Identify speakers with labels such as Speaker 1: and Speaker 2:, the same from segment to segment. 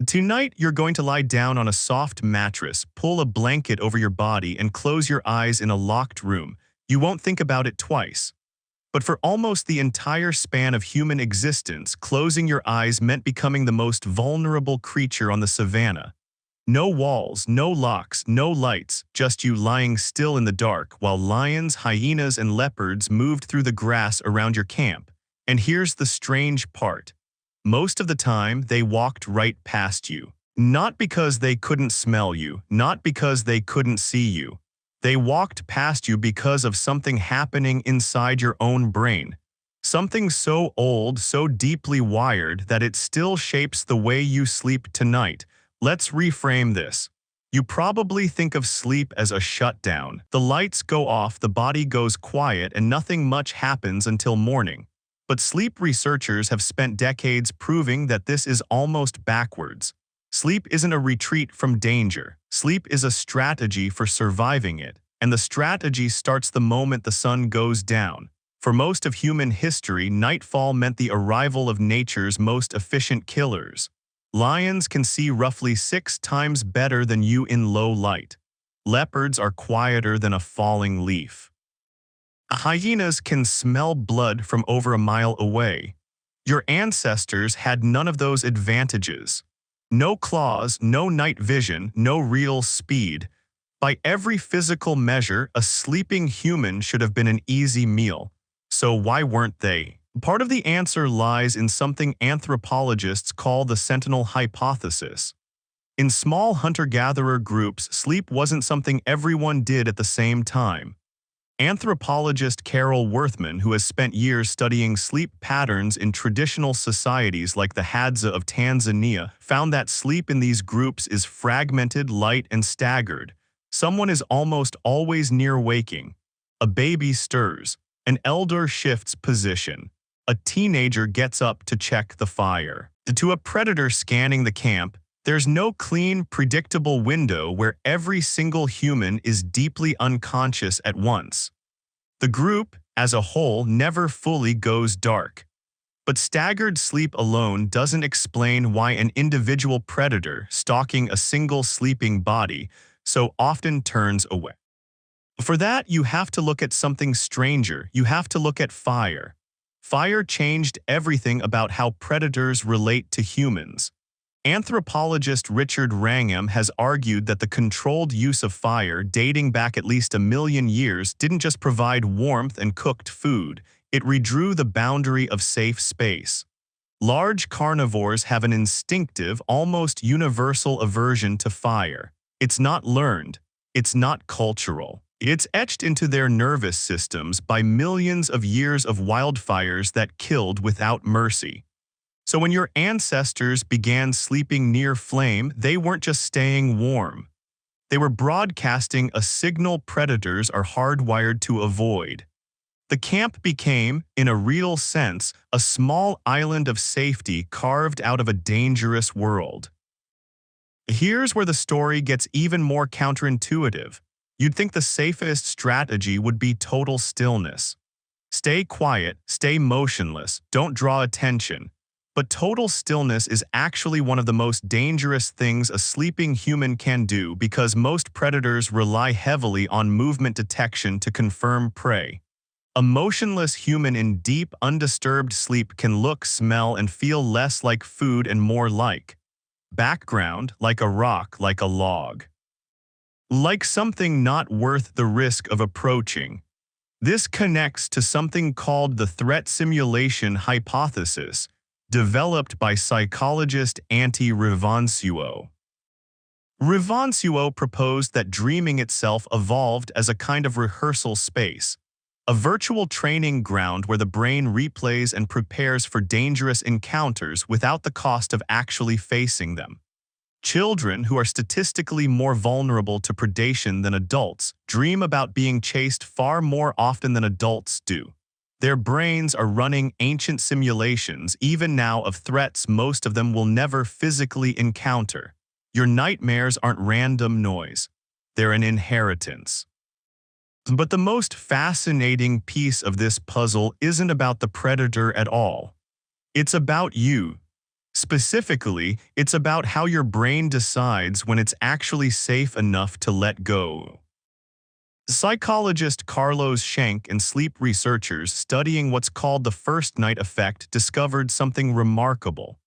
Speaker 1: Tonight, you're going to lie down on a soft mattress, pull a blanket over your body, and close your eyes in a locked room. You won't think about it twice. But for almost the entire span of human existence, closing your eyes meant becoming the most vulnerable creature on the savannah. No walls, no locks, no lights, just you lying still in the dark while lions, hyenas, and leopards moved through the grass around your camp. And here's the strange part. Most of the time, they walked right past you. Not because they couldn't smell you, not because they couldn't see you. They walked past you because of something happening inside your own brain. Something so old, so deeply wired that it still shapes the way you sleep tonight. Let's reframe this. You probably think of sleep as a shutdown. The lights go off, the body goes quiet, and nothing much happens until morning. But sleep researchers have spent decades proving that this is almost backwards. Sleep isn't a retreat from danger. Sleep is a strategy for surviving it, and the strategy starts the moment the sun goes down. For most of human history, nightfall meant the arrival of nature's most efficient killers. Lions can see roughly 6 times better than you in low light. Leopards are quieter than a falling leaf. Hyenas can smell blood from over a mile away. Your ancestors had none of those advantages. No claws, no night vision, no real speed. By every physical measure, a sleeping human should have been an easy meal. So why weren't they? Part of the answer lies in something anthropologists call the sentinel hypothesis. In small hunter-gatherer groups, sleep wasn't something everyone did at the same time. Anthropologist Carol Worthman, who has spent years studying sleep patterns in traditional societies like the Hadza of Tanzania, found that sleep in these groups is fragmented, light, and staggered. Someone is almost always near waking. A baby stirs. An elder shifts position. A teenager gets up to check the fire. To a predator scanning the camp, there's no clean, predictable window where every single human is deeply unconscious at once. The group, as a whole, never fully goes dark. But staggered sleep alone doesn't explain why an individual predator stalking a single sleeping body so often turns away. For that, you have to look at something stranger. You have to look at fire. Fire changed everything about how predators relate to humans. Anthropologist Richard Wrangham has argued that the controlled use of fire, dating back at least 1 million years, didn't just provide warmth and cooked food, it redrew the boundary of safe space. Large carnivores have an instinctive, almost universal aversion to fire. It's not learned. It's not cultural. It's etched into their nervous systems by millions of years of wildfires that killed without mercy. So when your ancestors began sleeping near flame, they weren't just staying warm. They were broadcasting a signal predators are hardwired to avoid. The camp became, in a real sense, a small island of safety carved out of a dangerous world. Here's where the story gets even more counterintuitive. You'd think the safest strategy would be total stillness. Stay quiet, stay motionless, don't draw attention. But total stillness is actually one of the most dangerous things a sleeping human can do because most predators rely heavily on movement detection to confirm prey. A motionless human in deep, undisturbed sleep can look, smell, and feel less like food and more like background, like a rock, like a log. Like something not worth the risk of approaching. This connects to something called the threat simulation hypothesis, developed by psychologist Rivansuo. Rivansuo proposed that dreaming itself evolved as a kind of rehearsal space, a virtual training ground where the brain replays and prepares for dangerous encounters without the cost of actually facing them. Children, who are statistically more vulnerable to predation than adults, dream about being chased far more often than adults do. Their brains are running ancient simulations, even now, of threats most of them will never physically encounter. Your nightmares aren't random noise. They're an inheritance. But the most fascinating piece of this puzzle isn't about the predator at all. It's about you. Specifically, it's about how your brain decides when it's actually safe enough to let go. Psychologist Carlos Schenk and sleep researchers studying what's called the first night effect discovered something remarkable.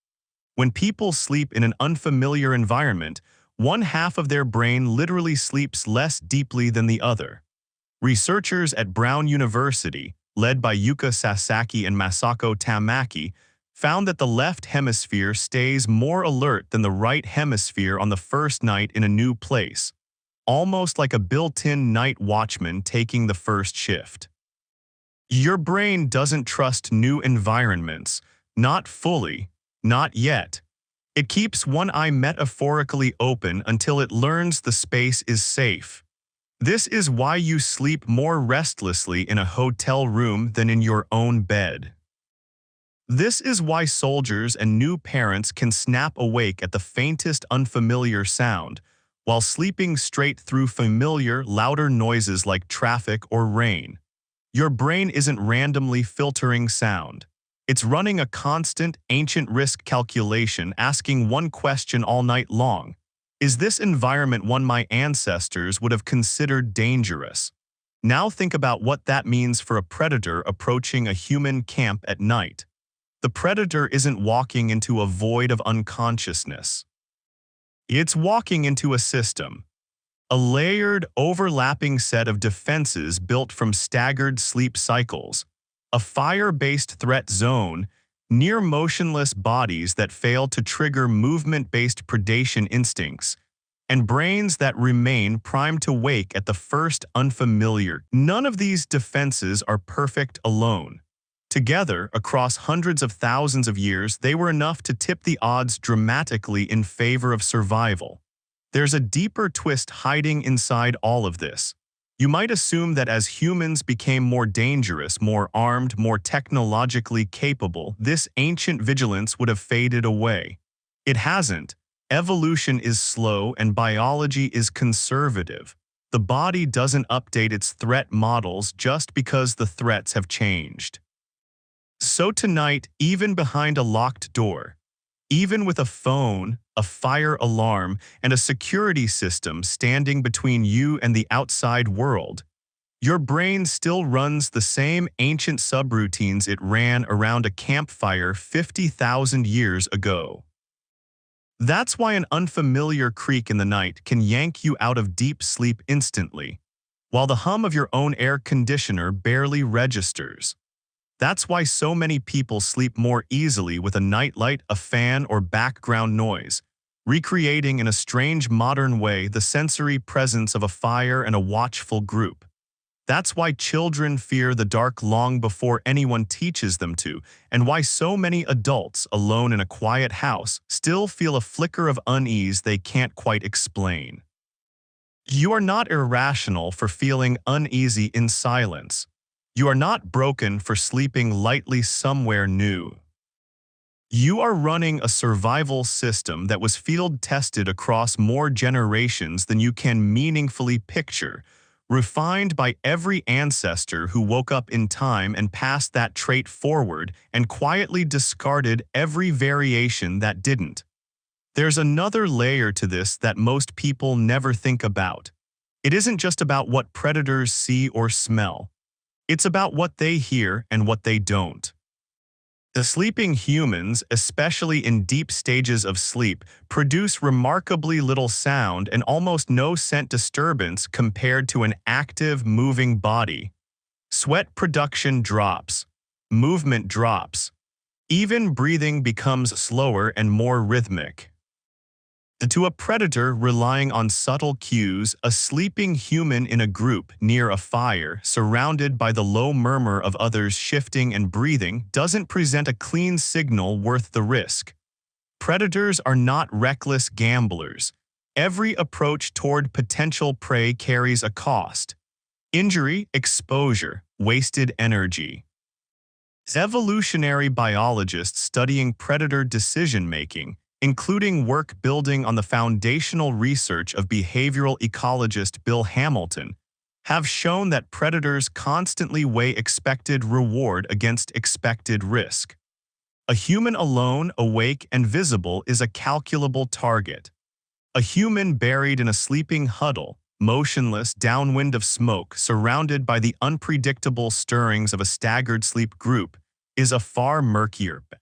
Speaker 1: When people sleep in an unfamiliar environment, one half of their brain literally sleeps less deeply than the other. Researchers at Brown University, led by Yuka Sasaki and Masako Tamaki, found that the left hemisphere stays more alert than the right hemisphere on the first night in a new place, almost like a built-in night watchman taking the first shift. Your brain doesn't trust new environments, not fully, not yet. It keeps one eye metaphorically open until it learns the space is safe. This is why you sleep more restlessly in a hotel room than in your own bed. This is why soldiers and new parents can snap awake at the faintest unfamiliar sound, while sleeping straight through familiar, louder noises like traffic or rain. Your brain isn't randomly filtering sound. It's running a constant, ancient risk calculation asking one question all night long. Is this environment one my ancestors would have considered dangerous? Now think about what that means for a predator approaching a human camp at night. The predator isn't walking into a void of unconsciousness. It's walking into a system, a layered, overlapping set of defenses built from staggered sleep cycles, a fire-based threat zone, near motionless bodies that fail to trigger movement-based predation instincts, and brains that remain primed to wake at the first unfamiliar. None of these defenses are perfect alone. Together, across hundreds of thousands of years, they were enough to tip the odds dramatically in favor of survival. There's a deeper twist hiding inside all of this. You might assume that as humans became more dangerous, more armed, more technologically capable, this ancient vigilance would have faded away. It hasn't. Evolution is slow and biology is conservative. The body doesn't update its threat models just because the threats have changed. So tonight, even behind a locked door, even with a phone, a fire alarm, and a security system standing between you and the outside world, your brain still runs the same ancient subroutines it ran around a campfire 50,000 years ago. That's why an unfamiliar creak in the night can yank you out of deep sleep instantly, while the hum of your own air conditioner barely registers. That's why so many people sleep more easily with a nightlight, a fan, or background noise, recreating in a strange modern way the sensory presence of a fire and a watchful group. That's why children fear the dark long before anyone teaches them to, and why so many adults, alone in a quiet house, still feel a flicker of unease they can't quite explain. You are not irrational for feeling uneasy in silence. You are not broken for sleeping lightly somewhere new. You are running a survival system that was field-tested across more generations than you can meaningfully picture, refined by every ancestor who woke up in time and passed that trait forward and quietly discarded every variation that didn't. There's another layer to this that most people never think about. It isn't just about what predators see or smell. It's about what they hear and what they don't. The sleeping humans, especially in deep stages of sleep, produce remarkably little sound and almost no scent disturbance compared to an active, moving body. Sweat production drops. Movement drops. Even breathing becomes slower and more rhythmic. To a predator relying on subtle cues, a sleeping human in a group near a fire, surrounded by the low murmur of others shifting and breathing, doesn't present a clean signal worth the risk. Predators are not reckless gamblers. Every approach toward potential prey carries a cost: injury, exposure, wasted energy. Evolutionary biologists studying predator decision-making, including work building on the foundational research of behavioral ecologist Bill Hamilton, have shown that predators constantly weigh expected reward against expected risk. A human alone, awake and visible, is a calculable target. A human buried in a sleeping huddle, motionless downwind of smoke, surrounded by the unpredictable stirrings of a staggered sleep group, is a far murkier bet.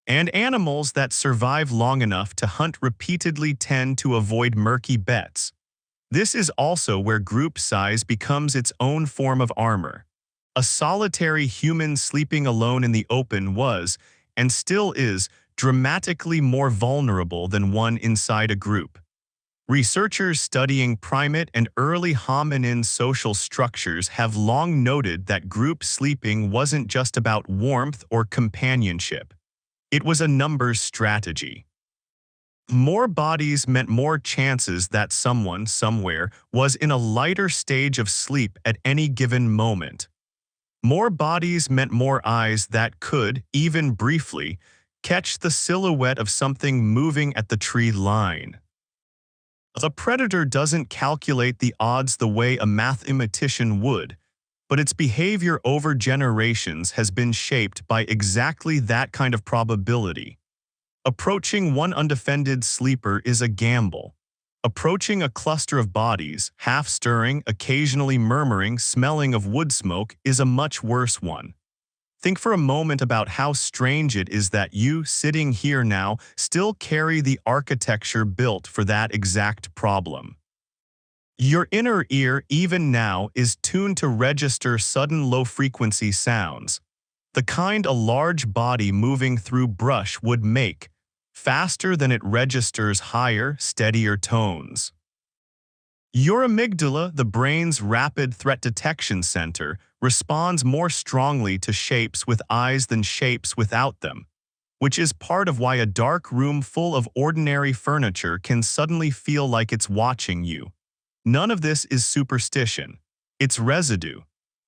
Speaker 1: And animals that survive long enough to hunt repeatedly tend to avoid murky bets. This is also where group size becomes its own form of armor. A solitary human sleeping alone in the open was, and still is, dramatically more vulnerable than one inside a group. Researchers studying primate and early hominin social structures have long noted that group sleeping wasn't just about warmth or companionship. It was a numbers strategy. More bodies meant more chances that someone, somewhere, was in a lighter stage of sleep at any given moment. More bodies meant more eyes that could, even briefly, catch the silhouette of something moving at the tree line. The predator doesn't calculate the odds the way a mathematician would, but its behavior over generations has been shaped by exactly that kind of probability. Approaching one undefended sleeper is a gamble. Approaching a cluster of bodies, half stirring, occasionally murmuring, smelling of wood smoke, is a much worse one. Think for a moment about how strange it is that you, sitting here now, still carry the architecture built for that exact problem. Your inner ear, even now, is tuned to register sudden low-frequency sounds, the kind a large body moving through brush would make, faster than it registers higher, steadier tones. Your amygdala, the brain's rapid threat detection center, responds more strongly to shapes with eyes than shapes without them, which is part of why a dark room full of ordinary furniture can suddenly feel like it's watching you. None of this is superstition. It's residue.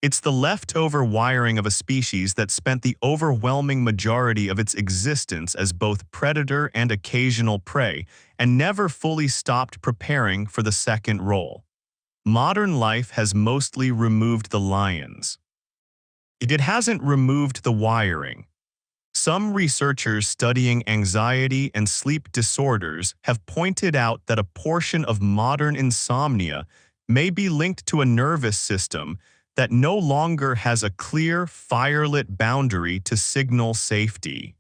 Speaker 1: It's the leftover wiring of a species that spent the overwhelming majority of its existence as both predator and occasional prey, and never fully stopped preparing for the second role. Modern life has mostly removed the lions. It hasn't removed the wiring. Some researchers studying anxiety and sleep disorders have pointed out that a portion of modern insomnia may be linked to a nervous system that no longer has a clear, firelit boundary to signal safety.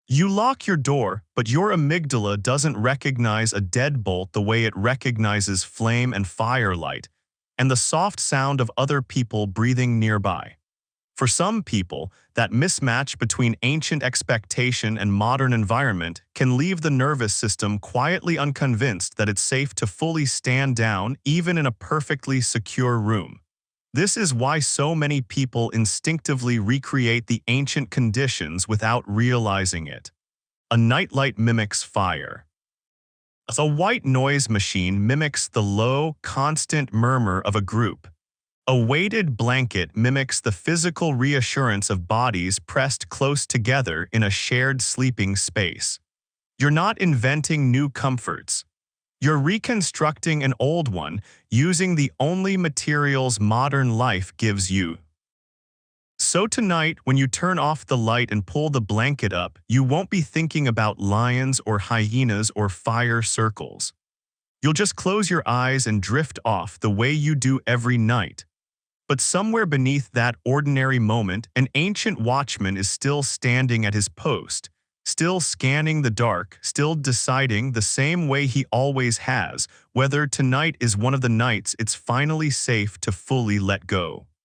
Speaker 1: You lock your door, but your amygdala doesn't recognize a deadbolt the way it recognizes flame and firelight, and the soft sound of other people breathing nearby. For some people, that mismatch between ancient expectation and modern environment can leave the nervous system quietly unconvinced that it's safe to fully stand down even in a perfectly secure room. This is why so many people instinctively recreate the ancient conditions without realizing it. A nightlight mimics fire. A white noise machine mimics the low, constant murmur of a group. A weighted blanket mimics the physical reassurance of bodies pressed close together in a shared sleeping space. You're not inventing new comforts. You're reconstructing an old one using the only materials modern life gives you. So tonight, when you turn off the light and pull the blanket up, you won't be thinking about lions or hyenas or fire circles. You'll just close your eyes and drift off the way you do every night. But somewhere beneath that ordinary moment, an ancient watchman is still standing at his post, still scanning the dark, still deciding the same way he always has, whether tonight is one of the nights it's finally safe to fully let go.